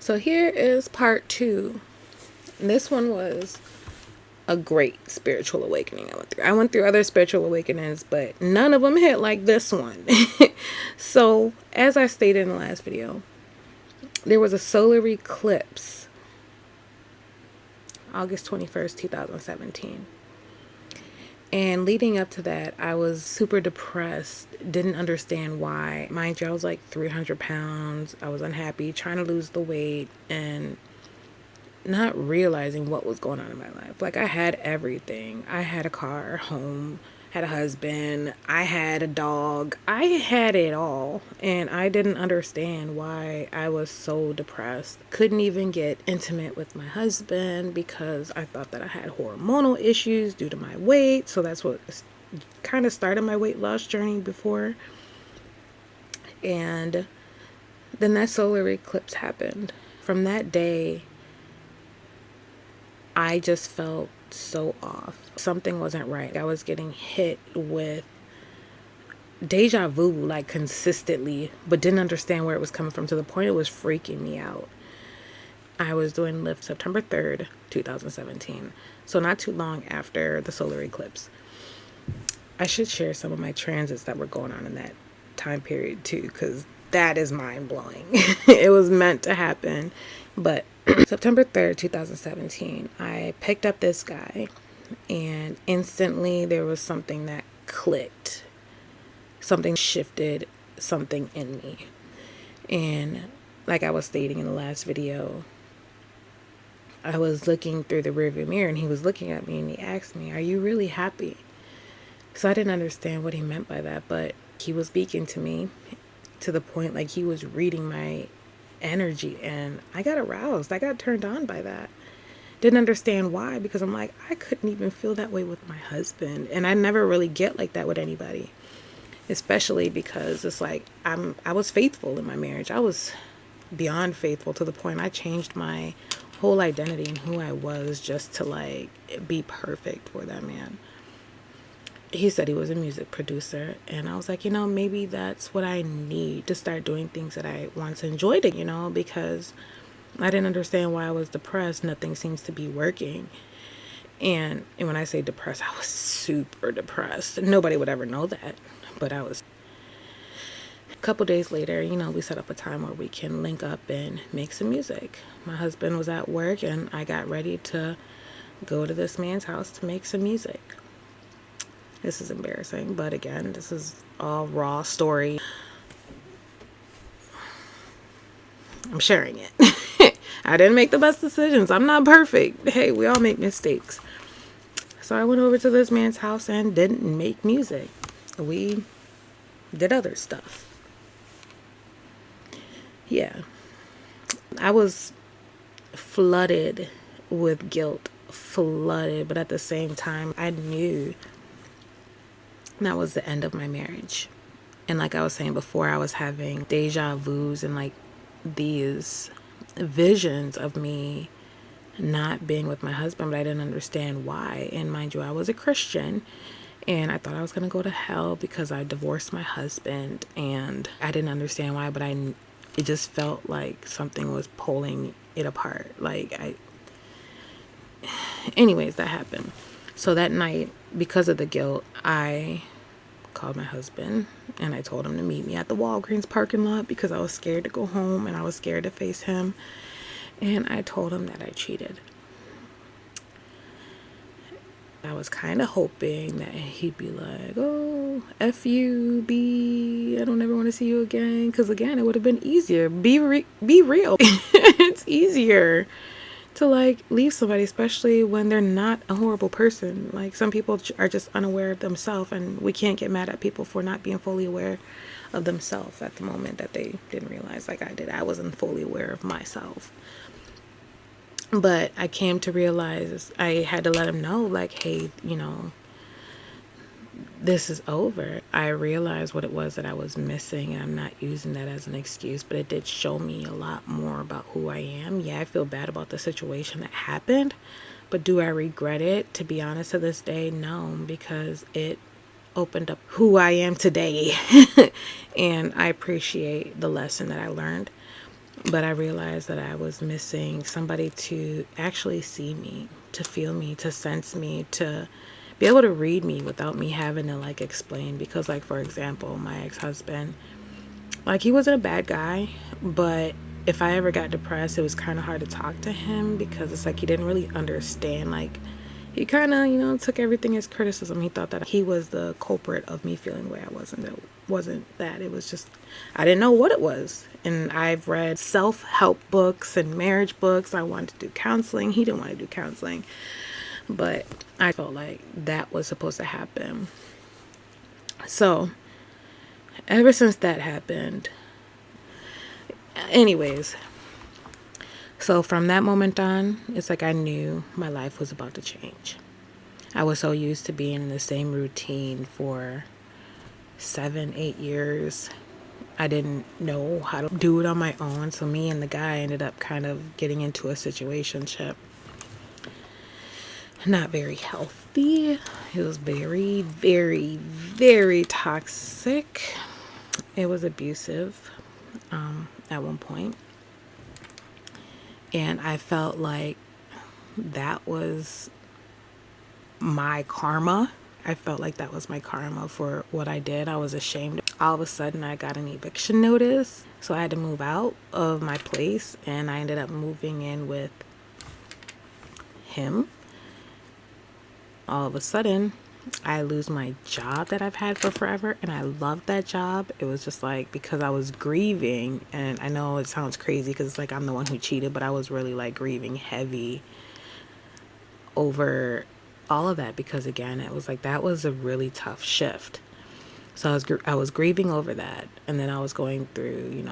So here is part 2. And this one was a great spiritual awakening I went through. I went through other spiritual awakenings, but none of them hit like this one. So, as I stated in the last video, there was a solar eclipse August 21st, 2017. And leading up to that, I was super depressed, didn't understand why. Mind you, I was like 300 pounds. I was unhappy, trying to lose the weight, and not realizing what was going on in my life. Like, I had everything. I had a car, home, had a husband, I had a dog. I had it all. And I didn't understand why I was so depressed. Couldn't even get intimate with my husband because I thought that I had hormonal issues due to my weight. So that's what kind of started my weight loss journey before. And then that solar eclipse happened. From that day, I just felt so off. Something wasn't right. I was getting hit with deja vu, like, consistently, but didn't understand where it was coming from, to the point it was freaking me out. I was doing Lyft September 3rd, 2017. So not too long after the solar eclipse. I should share some of my transits that were going on in that time period too, because that is mind-blowing. It was meant to happen. But September 3rd, 2017, I picked up this guy, and instantly there was something that clicked. Something shifted something in me. And like I was stating in the last video, I was looking through the rearview mirror, and he was looking at me, and he asked me, "Are you really happy?" So I didn't understand what he meant by that, but he was speaking to me to the point like he was reading my energy, and I got aroused. I got turned on by that. Didn't understand why, because I'm like, I couldn't even feel that way with my husband, and I never really get like that with anybody, especially because it's like I was faithful in my marriage. I was beyond faithful, to the point I changed my whole identity and who I was just to like be perfect for that man. He said he was a music producer, and I was like, maybe that's what I need to start doing things that I once enjoyed, because I didn't understand why I was depressed. Nothing seems to be working. And when I say depressed, I was super depressed. Nobody would ever know that, but I was. A couple days later, we set up a time where we can link up and make some music. My husband was at work, and I got ready to go to this man's house to make some music. This is embarrassing, but again, this is all raw story. I'm sharing it. I didn't make the best decisions. I'm not perfect. Hey, we all make mistakes. So I went over to this man's house and didn't make music. We did other stuff. Yeah. I was flooded with guilt. Flooded. But at the same time, I knew that was the end of my marriage. And like I was saying before, I was having deja vus and like these visions of me not being with my husband, but I didn't understand why. And mind you, I was a Christian, and I thought I was going to go to hell because I divorced my husband, and I didn't understand why, but it just felt like something was pulling it apart. Anyways, that happened. So that night, because of the guilt, I called my husband and I told him to meet me at the Walgreens parking lot because I was scared to go home and I was scared to face him. And I told him that I cheated. I was kind of hoping that he'd be like, "Oh, F you, B, I don't ever want to see you again." Because again, it would have been easier. Be real. It's easier to like leave somebody, especially when they're not a horrible person. Like, some people are just unaware of themselves, and we can't get mad at people for not being fully aware of themselves at the moment that they didn't realize, like I did. I wasn't fully aware of myself. But I came to realize I had to let him know, like, hey, this is over. I realized what it was that I was missing, and I'm not using that as an excuse, but it did show me a lot more about who I am. Yeah, I feel bad about the situation that happened, but do I regret it? To be honest, to this day, no, because it opened up who I am today. And I appreciate the lesson that I learned. But I realized that I was missing somebody to actually see me, to feel me, to sense me, to be able to read me without me having to like explain. Because, like, for example, my ex-husband, like, he wasn't a bad guy, but if I ever got depressed, it was kind of hard to talk to him because it's like he didn't really understand. Like, he kind of, took everything as criticism. He thought that he was the culprit of me feeling the way I wasn't. It wasn't that. It was just, I didn't know what it was. And I've read self-help books and marriage books. I wanted to do counseling. He didn't want to do counseling. But I felt like that was supposed to happen. So, ever since that happened, anyways, so from that moment on, it's like I knew my life was about to change. I was so used to being in the same routine for 7, 8 years. I didn't know how to do it on my own. So me and the guy ended up kind of getting into a situationship. Not very healthy. It was very, very, very toxic. It was abusive at one point. And I felt like that was my karma. I felt like that was my karma for what I did. I was ashamed. All of a sudden, I got an eviction notice. So I had to move out of my place, and I ended up moving in with him. All of a sudden, I lose my job that I've had for forever, and I loved that job. It was just like, because I was grieving, and I know it sounds crazy because it's like I'm the one who cheated, but I was really like grieving heavy over all of that, because again, it was like that was a really tough shift. So I was grieving over that, and then I was going through,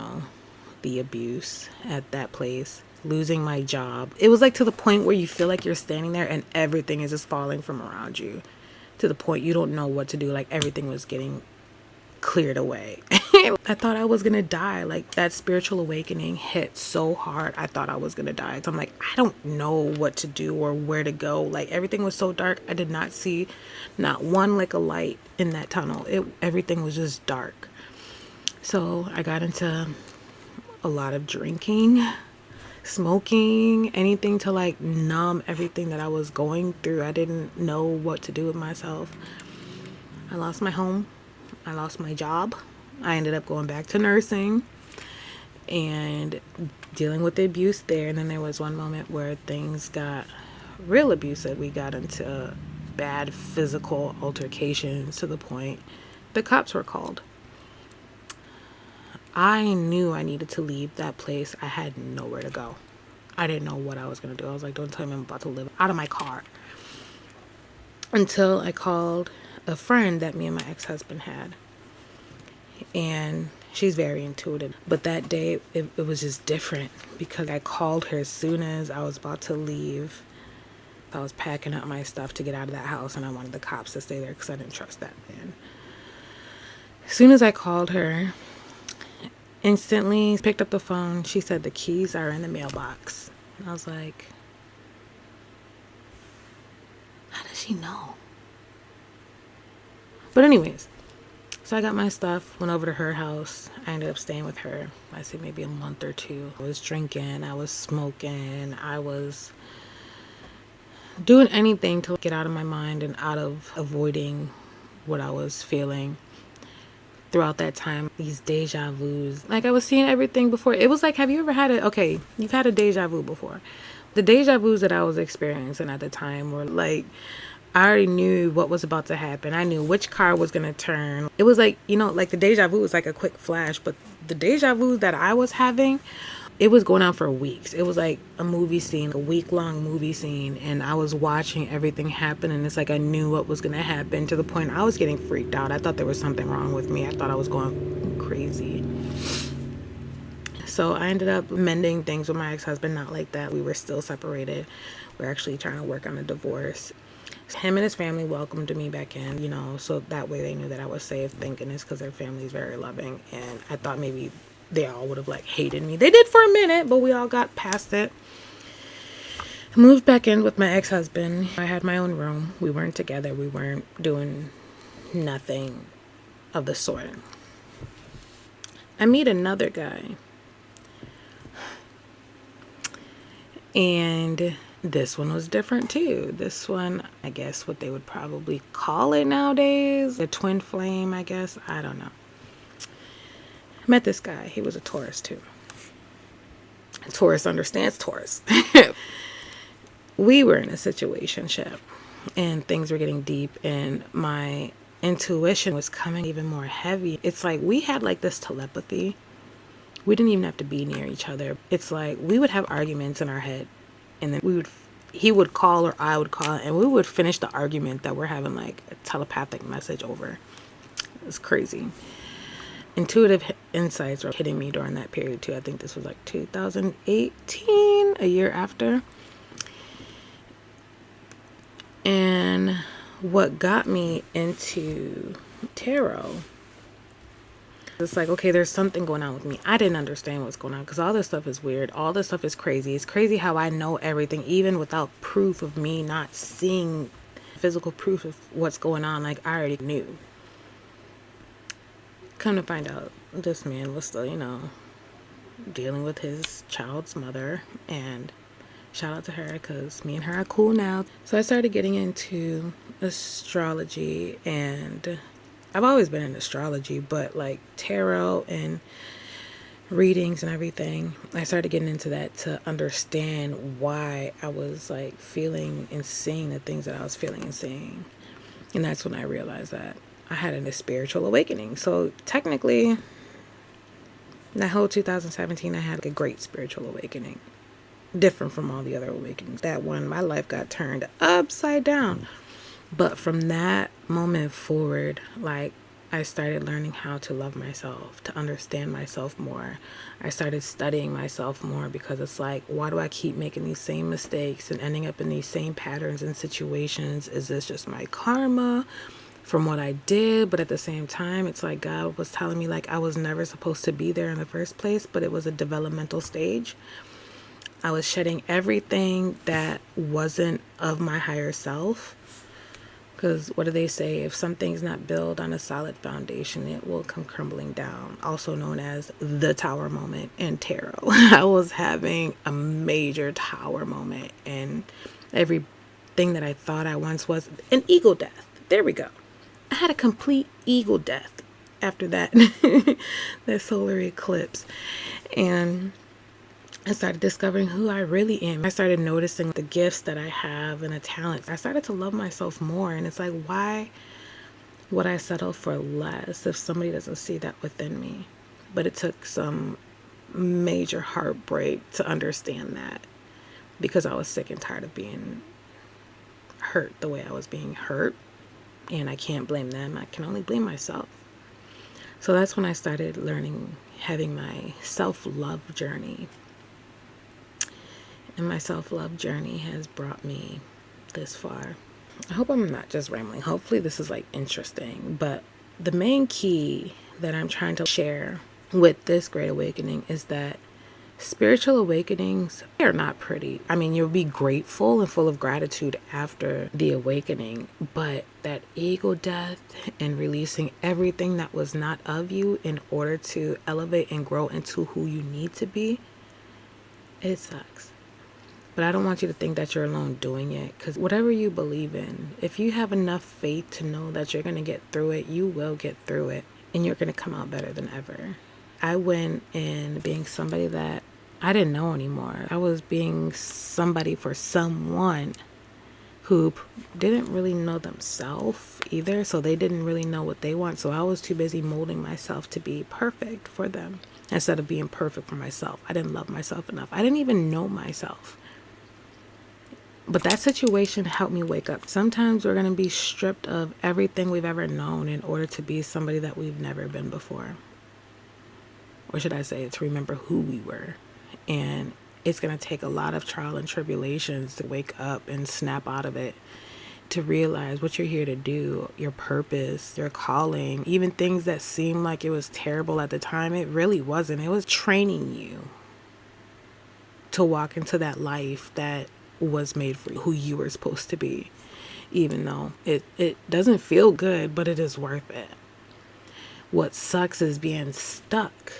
the abuse at that place, losing my job. It was like to the point where you feel like you're standing there and everything is just falling from around you, to the point you don't know what to do. Like everything was getting cleared away. I thought I was gonna die. Like that spiritual awakening hit so hard. I thought I was gonna die. So I'm like, I don't know what to do or where to go. Like everything was so dark. I did not see not one lick of light in that tunnel. Everything was just dark. So I got into a lot of drinking, smoking, anything to like numb everything that I was going through. I didn't know what to do with myself. I lost my home. I lost my job. I ended up going back to nursing and dealing with the abuse there. And then there was one moment where things got real abusive. We got into bad physical altercations to the point the cops were called. I knew I needed to leave that place. I had nowhere to go. I didn't know what I was going to do. I was like, don't tell me I'm about to live out of my car. Until I called a friend that me and my ex-husband had. And she's very intuitive. But that day, it was just different because I called her as soon as I was about to leave. I was packing up my stuff to get out of that house, and I wanted the cops to stay there because I didn't trust that man. As soon as I called her, instantly picked up the phone. She said the keys are in the mailbox. And I was like, how does she know? But anyways, so I got my stuff, went over to her house. I ended up staying with her, I say maybe a month or two. I was drinking, I was smoking, I was doing anything to get out of my mind and out of avoiding what I was feeling. Throughout that time, these deja vus, like I was seeing everything before. It was like, have you ever had you've had a deja vu before. The deja vus that I was experiencing at the time were like, I already knew what was about to happen. I knew which car was going to turn. It was like, like the deja vu was like a quick flash, but the deja vu that I was having, it was going on for weeks. It was like a movie scene, a week-long movie scene, and I was watching everything happen, and it's like I knew what was going to happen, to the point I was getting freaked out. I thought there was something wrong with me. I thought I was going crazy. So I ended up mending things with my ex-husband. Not like that. We were still separated. We're actually trying to work on a divorce. Him and his family welcomed me back in, so that way they knew that I was safe. Thank goodness, because their family is very loving, and I thought maybe they all would have like hated me. They did for a minute, but we all got past it. I moved back in with my ex-husband. I had my own room. We weren't together. We weren't doing nothing of the sort. I meet another guy And this one was different too. This one, I guess what they would probably call it nowadays, a twin flame, I guess. I don't know. I met this guy. He was a Taurus too. Taurus understands Taurus. We were in a situationship and things were getting deep, and my intuition was coming even more heavy. It's like we had like this telepathy. We didn't even have to be near each other. It's like we would have arguments in our head, and then he would call or I would call, and we would finish the argument that we're having like a telepathic message over. It was crazy. Intuitive insights were hitting me during that period too. I think this was like 2018, a year after. And what got me into tarot, it's like, okay, there's something going on with me. I didn't understand what's going on because all this stuff is weird. All this stuff is crazy. It's crazy how I know everything, even without proof of me not seeing physical proof of what's going on. Like, I already knew. Come to find out, this man was still, dealing with his child's mother. And shout out to her because me and her are cool now. So I started getting into astrology, and I've always been in astrology, but like tarot and readings and everything, I started getting into that to understand why I was like feeling and seeing the things that I was feeling and seeing. And that's when I realized that I had a spiritual awakening. So technically, that whole 2017, I had a great spiritual awakening. Different from all the other awakenings. That one, my life got turned upside down. But from that moment forward, like, I started learning how to love myself, to understand myself more. I started studying myself more because it's like, why do I keep making these same mistakes and ending up in these same patterns and situations? Is this just my karma from what I did? But at the same time, it's like God was telling me like I was never supposed to be there in the first place, but it was a developmental stage. I was shedding everything that wasn't of my higher self. Because what do they say? If something's not built on a solid foundation, it will come crumbling down. Also known as the tower moment in tarot. I was having a major tower moment. And everything that I thought I once was, an ego death. There we go. I had a complete ego death after that. That solar eclipse. And I started discovering who I really am. I started noticing the gifts that I have and the talents. I started to love myself more. And it's like, why would I settle for less if somebody doesn't see that within me? But it took some major heartbreak to understand that, because I was sick and tired of being hurt the way I was being hurt. And I can't blame them. I can only blame myself. So that's when I started learning, having my self-love journey. And my self-love journey has brought me this far. I hope I'm not just rambling. Hopefully this is like interesting. But the main key that I'm trying to share with this great awakening is that spiritual awakenings are not pretty. I mean, you'll be grateful and full of gratitude after the awakening. But that ego death and releasing everything that was not of you in order to elevate and grow into who you need to be, it sucks. But I don't want you to think that you're alone doing it, because whatever you believe in, if you have enough faith to know that you're going to get through it, you will get through it, and you're going to come out better than ever. I went in being somebody that I didn't know anymore. I was being somebody for someone who didn't really know themselves either, so they didn't really know what they want. So I was too busy molding myself to be perfect for them instead of being perfect for myself. I didn't love myself enough. I didn't even know myself. But that situation helped me wake up. Sometimes we're going to be stripped of everything we've ever known in order to be somebody that we've never been before. Or should I say, to remember who we were. And it's going to take a lot of trial and tribulations to wake up and snap out of it, to realize what you're here to do, your purpose, your calling, even things that seemed like it was terrible at the time. It really wasn't. It was training you to walk into that life that was made for who you were supposed to be, even though it doesn't feel good, but it is worth it. What sucks is being stuck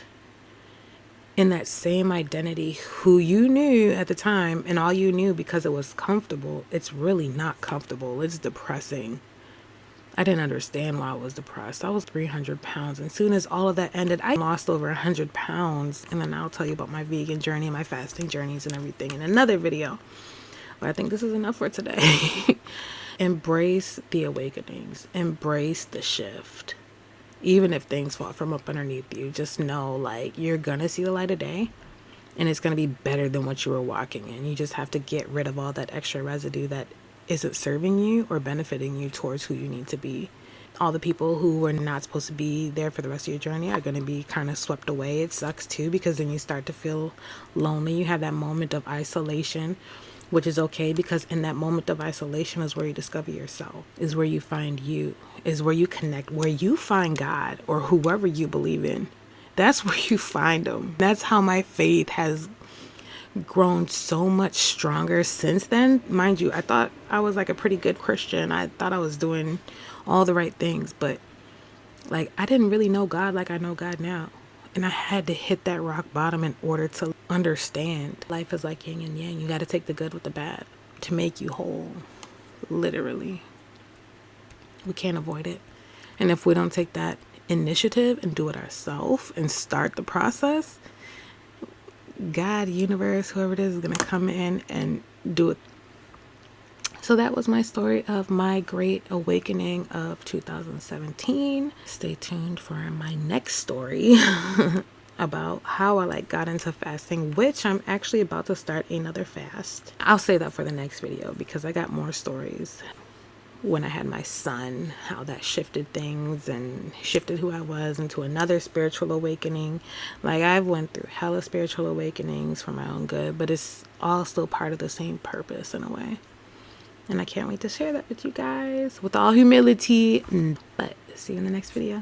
in that same identity who you knew at the time, and all you knew because it was comfortable. It's really not comfortable. It's depressing. I didn't understand why I was depressed. I was 300 pounds. And soon as all of that ended, I lost over 100 pounds. And then I'll tell you about my vegan journey, my fasting journeys and everything in another video. But I think this is enough for today. Embrace the awakenings. Embrace the shift. Even if things fall from up underneath you, just know like you're going to see the light of day. And it's going to be better than what you were walking in. You just have to get rid of all that extra residue that isn't serving you or benefiting you towards who you need to be. All the people who are not supposed to be there for the rest of your journey are going to be kind of swept away. It sucks too, because then you start to feel lonely. You have that moment of isolation, which is okay, because in that moment of isolation is where you discover yourself, is where you find you, is where you connect, where you find God or whoever you believe in. That's where you find them. That's how my faith has grown so much stronger since then. Mind you, I thought I was like a pretty good Christian. I thought I was doing all the right things, but like I didn't really know God like I know God now. And I had to hit that rock bottom in order to understand. Life is like yin and yang. You got to take the good with the bad to make you whole. Literally. We can't avoid it. And if we don't take that initiative and do it ourselves and start the process, God, universe, whoever it is going to come in and do it. So that was my story of my great awakening of 2017. Stay tuned for my next story about how I got into fasting, which I'm actually about to start another fast. I'll say that for the next video because I got more stories. When I had my son, how that shifted things and shifted who I was into another spiritual awakening. Like I've went through hella spiritual awakenings for my own good, but it's all still part of the same purpose in a way. And I can't wait to share that with you guys with all humility. But see you in the next video.